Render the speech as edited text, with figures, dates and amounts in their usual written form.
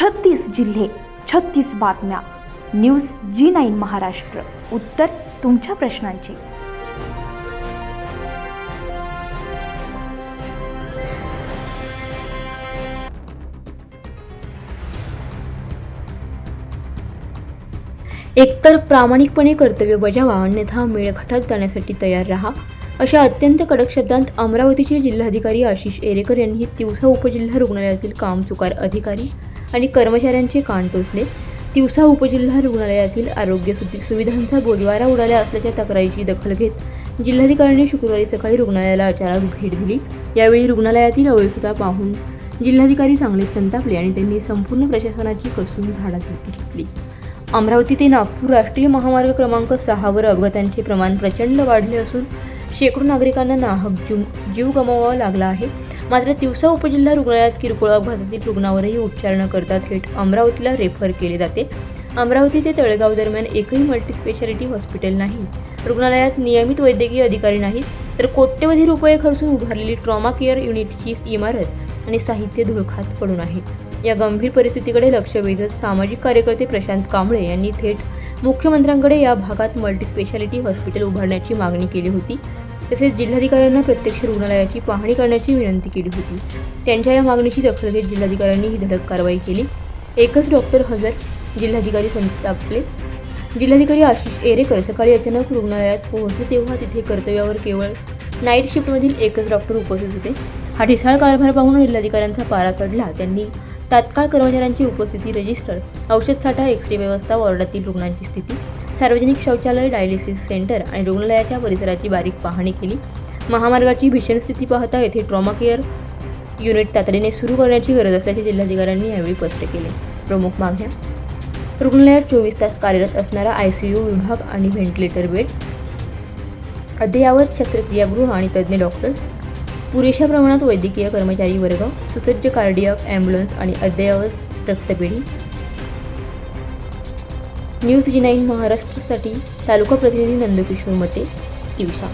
36 जिल्हे, 36 बातम्या. News G9 Maharashtra. उत्तर तुमच्या प्रश्नांची. एकतर प्रामाणिकपणे कर्तव्य बजावा, अन्यथा मेळघाटात जाण्यासाठी तयार राहा, अशा अत्यंत कडक शब्दांत अमरावतीचे जिल्हाधिकारी आशिष एरेकर यांनी तिवसा उपजिल्हा रुग्णालयातील कामचुकार अधिकारी आणि कर्मचाऱ्यांचे कान टोचले. तिवसा उपजिल्हा रुग्णालयातील आरोग्य सुविधांचा बोजवारा उडाला असल्याच्या तक्रारीची दखल घेत जिल्हाधिकाऱ्यांनी शुक्रवारी सकाळी रुग्णालयाला अचानक भेट दिली. यावेळी रुग्णालयातील अव्यवस्था पाहून जिल्हाधिकारी चांगले संतापले आणि त्यांनी संपूर्ण प्रशासनाची कसून झाडाझडती घेतली. अमरावती ते नागपूर राष्ट्रीय महामार्ग क्रमांक 6 वर अपघातांचे प्रमाण प्रचंड वाढले असून शेकडो नागरिकांना नाहक जीव गमवावा लागला आहे. मात्र तिवसा उपजिल्हा रुग्णालयात किरकोळ अपघातातील रुग्णावरही उपचार न करता थेट अमरावतीला रेफर केले जाते. अमरावती ते तळेगाव दरम्यान एकही मल्टीस्पेशालिटी हॉस्पिटल नाही. रुग्णालयात नियमित वैद्यकीय अधिकारी नाहीत, तर कोट्यवधी रुपये खर्चून उभारलेली ट्रॉमा केअर युनिटची इमारत आणि साहित्य धुळखात पडून आहे. या गंभीर परिस्थितीकडे लक्ष वेधत सामाजिक कार्यकर्ते प्रशांत कांबळे यांनी थेट मुख्यमंत्र्यांकडे या भागात मल्टीस्पेशालिटी हॉस्पिटल उभारण्याची मागणी केली होती. तसेच जिल्हाधिकाऱ्यांना प्रत्यक्ष रुग्णालयाची पाहणी करण्याची विनंती केली होती. त्यांच्या या मागणीची दखल घेत जिल्हाधिकाऱ्यांनी ही धडक कारवाई केली. एकच डॉक्टर हजर, जिल्हाधिकारी संतापले. जिल्हाधिकारी आशिष एरेकर सकाळी अचानक रुग्णालयात पोहोचले तेव्हा तिथे कर्तव्यावर केवळ नाईट शिफ्टमधील एकच डॉक्टर उपस्थित होते. हा ढिसाळ कारभार पाहून जिल्हाधिकाऱ्यांचा पारा चढला. त्यांनी तात्काळ कर्मचाऱ्यांची उपस्थिती, रजिस्टर, औषध साठा, एक्स-रे व्यवस्था, वॉर्डातील रुग्णांची स्थिती, सार्वजनिक शौचालय, डायलिसिस सेंटर आणि रुग्णालयाच्या परिसराची बारीक पाहणी केली. महामार्गाची भीषण स्थिती पाहता येथे ट्रॉमा केअर युनिट तातडीने सुरू करण्याची गरज असल्याचे जिल्हाधिकाऱ्यांनी यावेळी स्पष्ट केले. प्रमुख मागण्या: रुग्णालयात 24 तास कार्यरत असणारा ICU विभाग आणि व्हेंटिलेटर बेड, अद्ययावत शस्त्रक्रियागृह आणि तज्ज्ञ डॉक्टर्स, पुरेशा प्रमाणात वैद्यकीय कर्मचारी वर्ग, सुसज्ज कार्डियाक ॲम्ब्युलन्स आणि अद्ययावत रक्तपेढी. न्यूज G9 महाराष्ट्रासाठी तालुका प्रतिनिधी नंदकिशोर मते, तिवसा.